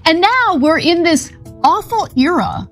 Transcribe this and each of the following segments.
And now we're in this awful era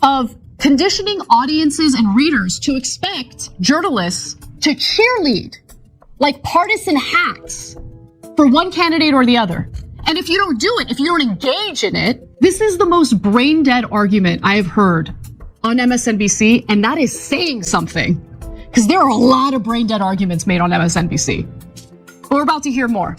of conditioning audiences and readers to expect journalists to cheerlead like partisan hacks for one candidate or the other. And if you don't do it, if you don't engage in it, this is the most brain dead argument I have heard on MSNBC, and that is saying something, because there are a lot of brain dead arguments made on MSNBC. We're about to hear more.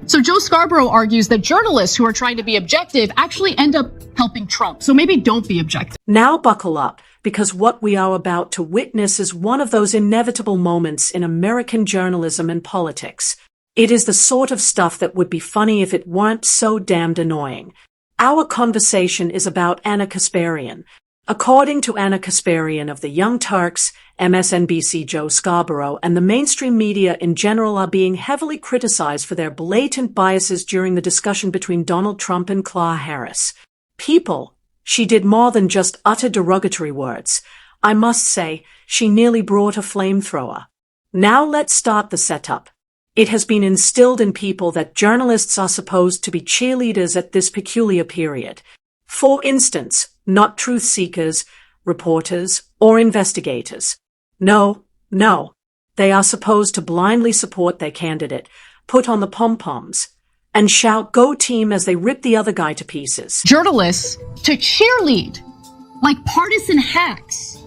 So Joe Scarborough argues that journalists who are trying to be objective actually end up helping Trump. So maybe don't be objective. Now buckle up, because what we are about to witness is one of those inevitable moments in American journalism and politics. It is the sort of stuff that would be funny if it weren't so damned annoying. Our conversation is about Anna Kasparian. According to Anna Kasparian of the Young Turks, MSNBC Joe Scarborough, and the mainstream media in general are being heavily criticized for their blatant biases during the discussion between Donald Trump and Kamala Harris. She did more than just utter derogatory words. I must say, she nearly brought a flamethrower. Now let's start the setup. It has been instilled in people that journalists are supposed to be cheerleaders at this peculiar period. For instance, not truth seekers, reporters, or investigators. No. They are supposed to blindly support their candidate, put on the pom-poms, and shout "Go team" as they rip the other guy to pieces. Journalists to cheerlead like partisan hacks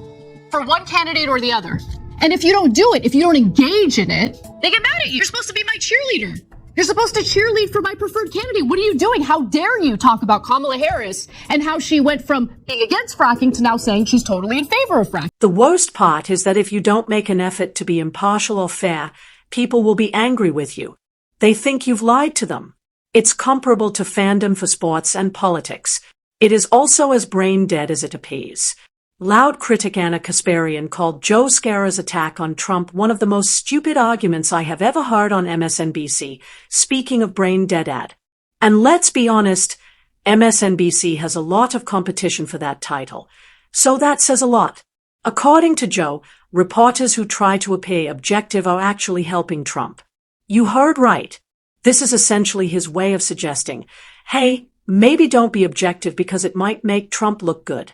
for one candidate or the other. And if you don't do it, if you don't engage in it, they get mad at you. You're supposed to be my cheerleader. You're supposed to cheerlead for my preferred candidate. What are you doing? How dare you talk about Kamala Harris and how she went from being against fracking to now saying she's totally in favor of fracking? The worst part is that if you don't make an effort to be impartial or fair, people will be angry with you. They think you've lied to them. It's comparable to fandom for sports and politics. It is also as brain dead as it appears. Loud critic Anna Kasparian called Joe Scaro's attack on Trump one of the most stupid arguments I have ever heard on MSNBC, speaking of brain dead. And let's be honest, MSNBC has a lot of competition for that title. So that says a lot. According to Joe, reporters who try to appear objective are actually helping Trump. You heard right. This is essentially his way of suggesting, hey, maybe don't be objective because it might make Trump look good.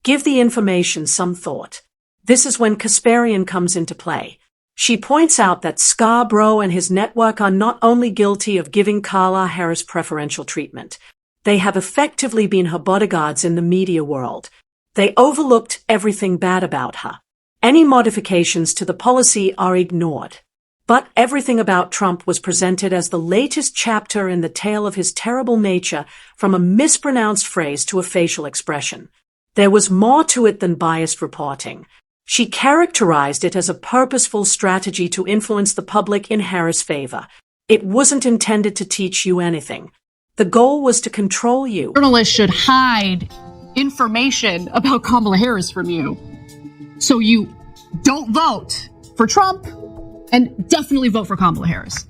Give the information some thought. This is when Kasparian comes into play. She points out that Scarborough and his network are not only guilty of giving Kamala Harris preferential treatment, they have effectively been her bodyguards in the media world. They overlooked everything bad about her. Any modifications to the policy are ignored. But everything about Trump was presented as the latest chapter in the tale of his terrible nature, from a mispronounced phrase to a facial expression. There was more to it than biased reporting. She characterized it as a purposeful strategy to influence the public in Harris' favor. It wasn't intended to teach you anything. The goal was to control you. Journalists should hide information about Kamala Harris from you, so you don't vote for Trump and definitely vote for Kamala Harris.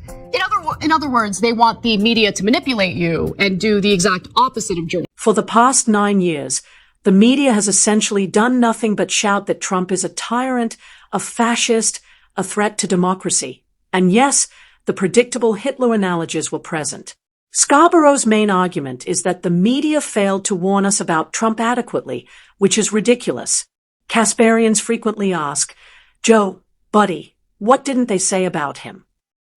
In other words, they want the media to manipulate you and do the exact opposite of journalism. For the past 9 years, the media has essentially done nothing but shout that Trump is a tyrant, a fascist, a threat to democracy. And yes, the predictable Hitler analogies were present. Scarborough's main argument is that the media failed to warn us about Trump adequately, which is ridiculous. Kasparians frequently ask, Joe, buddy, what didn't they say about him?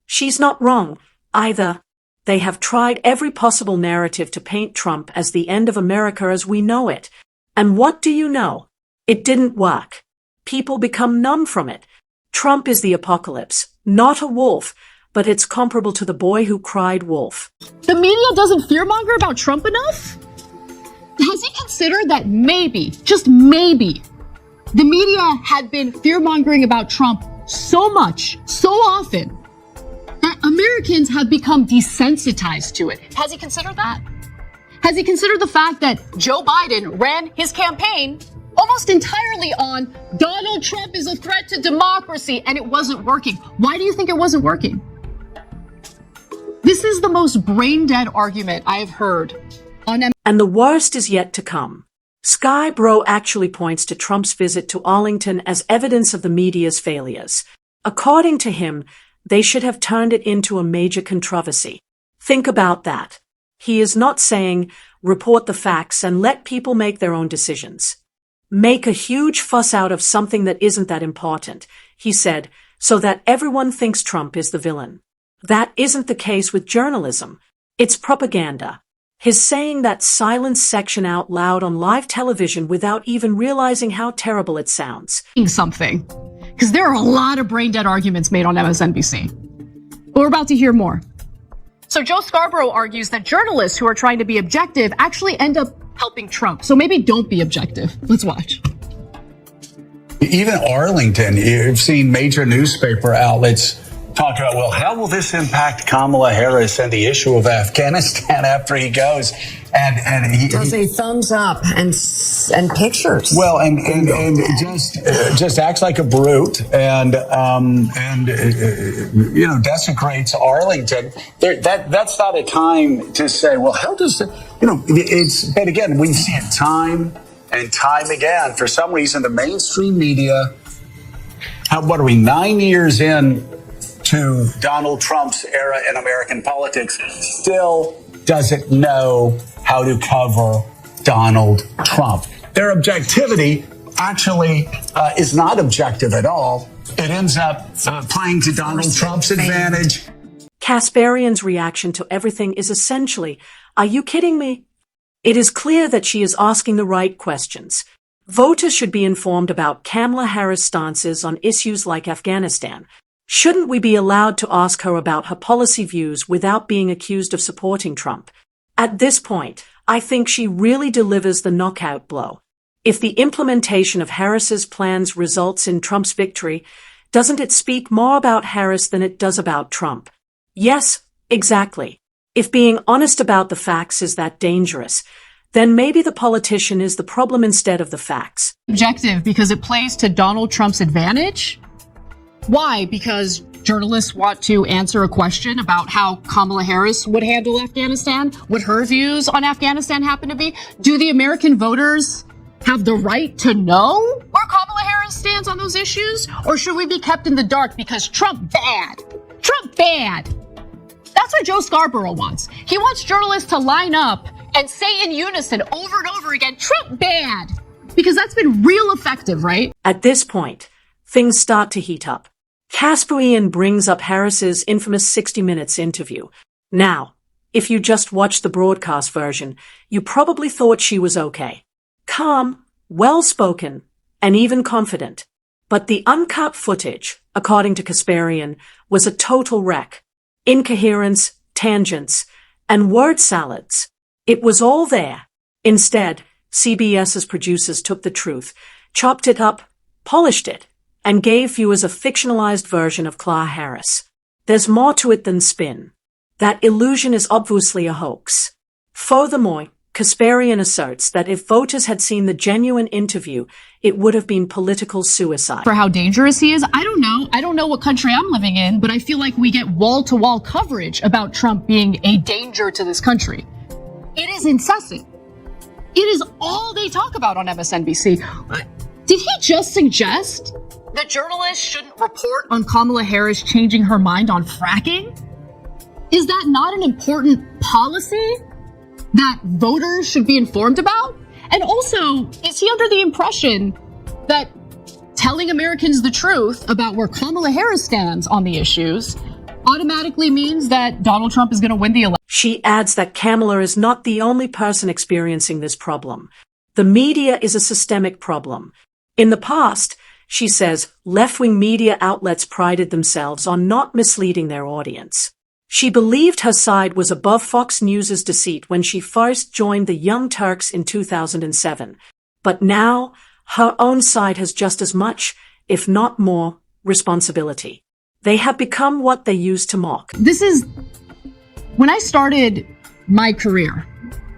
She's not wrong, either. They have tried every possible narrative to paint Trump as the end of America as we know it. And what do you know? It didn't work. People become numb from it. Trump is the apocalypse, not a wolf, but it's comparable to the boy who cried wolf. The media doesn't fearmonger about Trump enough? Has he considered that maybe, just maybe, the media had been fearmongering about Trump so much, so often, that Americans have become desensitized to it? Has he considered that? Has he considered the fact that Joe Biden ran his campaign almost entirely on Donald Trump is a threat to democracy, and it wasn't working? Why do you think it wasn't working? This is the most brain-dead argument I have heard on And the worst is yet to come. Scarborough actually points to Trump's visit to Arlington as evidence of the media's failures. According to him, they should have turned it into a major controversy. Think about that. He is not saying, report the facts and let people make their own decisions. Make a huge fuss out of something that isn't that important, he said, so that everyone thinks Trump is the villain. That isn't the case with journalism. It's propaganda. His saying that silence section out loud on live television without even realizing how terrible it sounds. Something. Because there are a lot of brain-dead arguments made on MSNBC. But we're about to hear more. So Joe Scarborough argues that journalists who are trying to be objective actually end up helping Trump. So maybe don't be objective. Let's watch. Even Arlington, you've seen major newspaper outlets talk about, well, how will this impact Kamala Harris and the issue of Afghanistan after he goes? And he does a thumbs up and pictures. Well, and just acts like a brute and desecrates Arlington. That's not a time to say, well, how does it's. But again, we see it time and time again. For some reason, the mainstream media. What are we? 9 years in to Donald Trump's era in American politics, still doesn't know how to cover Donald Trump. Their objectivity actually is not objective at all. It ends up playing to Donald Trump's advantage. Kasparian's reaction to everything is essentially, are you kidding me? It is clear that she is asking the right questions. Voters should be informed about Kamala Harris' stances on issues like Afghanistan. Shouldn't we be allowed to ask her about her policy views without being accused of supporting Trump? At this point, I think she really delivers the knockout blow. If the implementation of Harris's plans results in Trump's victory, doesn't it speak more about Harris than it does about Trump? Yes, exactly. If being honest about the facts is that dangerous, then maybe the politician is the problem instead of the facts. Objective because it plays to Donald Trump's advantage? Why? Because journalists want to answer a question about how Kamala Harris would handle Afghanistan, what her views on Afghanistan happen to be. Do the American voters have the right to know where Kamala Harris stands on those issues? Or should we be kept in the dark because Trump bad? Trump bad. That's what Joe Scarborough wants. He wants journalists to line up and say in unison over and over again, Trump bad. Because that's been real effective, right? At this point, things start to heat up. Kasparian brings up Harris's infamous 60 Minutes interview. Now, if you just watched the broadcast version, you probably thought she was okay. Calm, well-spoken, and even confident. But the uncut footage, according to Kasparian, was a total wreck. Incoherence, tangents, and word salads. It was all there. Instead, CBS's producers took the truth, chopped it up, polished it, and gave viewers a fictionalized version of Kamala Harris. There's more to it than spin. That illusion is obviously a hoax. Furthermore, Kasparian asserts that if voters had seen the genuine interview, it would have been political suicide. For how dangerous he is, I don't know. I don't know what country I'm living in, but I feel like we get wall-to-wall coverage about Trump being a danger to this country. It is incessant. It is all they talk about on MSNBC. Did he just suggest that journalists shouldn't report on Kamala Harris changing her mind on fracking? Is that not an important policy that voters should be informed about? And also, is he under the impression that telling Americans the truth about where Kamala Harris stands on the issues automatically means that Donald Trump is going to win the election? She adds that Kamala is not the only person experiencing this problem. The media is a systemic problem. In the past, she says, left-wing media outlets prided themselves on not misleading their audience. She believed her side was above Fox News's deceit when she first joined the Young Turks in 2007. But now, her own side has just as much, if not more, responsibility. They have become what they used to mock. This is when I started my career,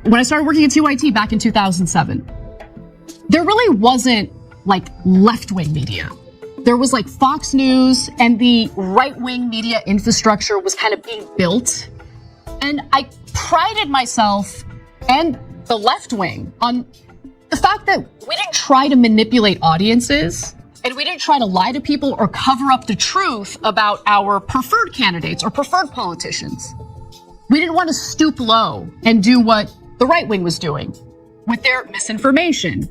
when I started working at TYT back in 2007, there really wasn't like left-wing media. There was like Fox News, and the right-wing media infrastructure was kind of being built. And I prided myself and the left wing on the fact that we didn't try to manipulate audiences, and we didn't try to lie to people or cover up the truth about our preferred candidates or preferred politicians. We didn't want to stoop low and do what the right wing was doing with their misinformation,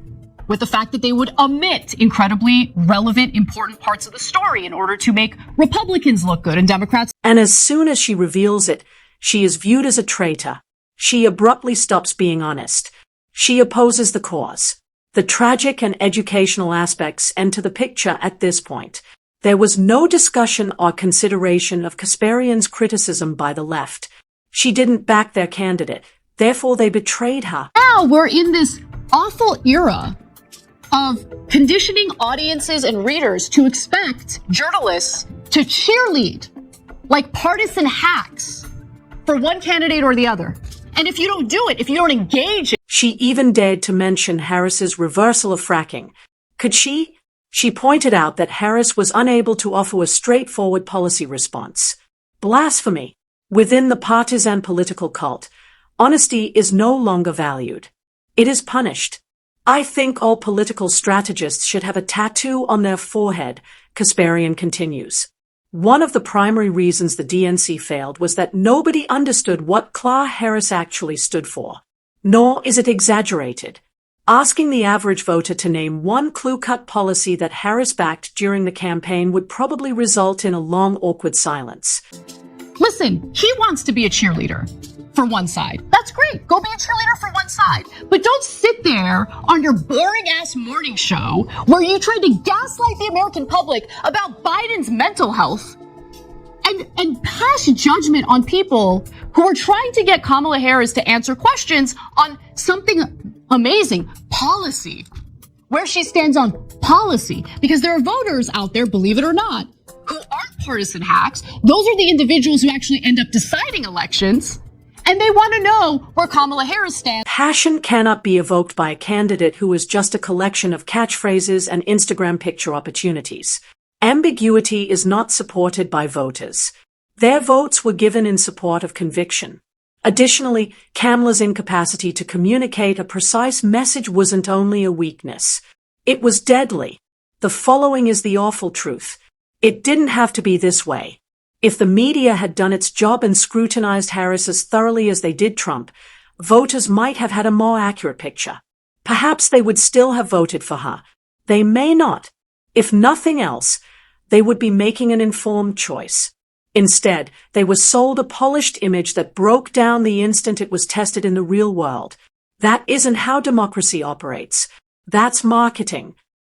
with the fact that they would omit incredibly relevant, important parts of the story in order to make Republicans look good and Democrats. And as soon as she reveals it, she is viewed as a traitor. She abruptly stops being honest. She opposes the cause. The tragic and educational aspects enter the picture at this point. There was no discussion or consideration of Kasparian's criticism by the left. She didn't back their candidate. Therefore, they betrayed her. Now we're in this awful era of conditioning audiences and readers to expect journalists to cheerlead like partisan hacks for one candidate or the other. And if you don't do it, if you don't engage it. She even dared to mention Harris's reversal of fracking. Could she? She pointed out that Harris was unable to offer a straightforward policy response. Blasphemy. Within the partisan political cult, honesty is no longer valued. It is punished. I think all political strategists should have a tattoo on their forehead, Kasparian continues. One of the primary reasons the DNC failed was that nobody understood what Kamala Harris actually stood for. Nor is it exaggerated. Asking the average voter to name one clear-cut policy that Harris backed during the campaign would probably result in a long, awkward silence. Listen, he wants to be a cheerleader for one side. That's great. Go be a cheerleader for one side. But don't sit there on your boring-ass morning show where you try to gaslight the American public about Biden's mental health and pass judgment on people who are trying to get Kamala Harris to answer questions on something amazing, policy, where she stands on policy. Because there are voters out there, believe it or not, who aren't partisan hacks. Those are the individuals who actually end up deciding elections, and they want to know where Kamala Harris stands. Passion cannot be evoked by a candidate who is just a collection of catchphrases and Instagram picture opportunities. Ambiguity is not supported by voters. Their votes were given in support of conviction. Additionally, Kamala's incapacity to communicate a precise message wasn't only a weakness. It was deadly. The following is the awful truth. It didn't have to be this way. If the media had done its job and scrutinized Harris as thoroughly as they did Trump, voters might have had a more accurate picture. Perhaps they would still have voted for her. They may not. If nothing else, they would be making an informed choice. Instead, they were sold a polished image that broke down the instant it was tested in the real world. That isn't how democracy operates. That's marketing.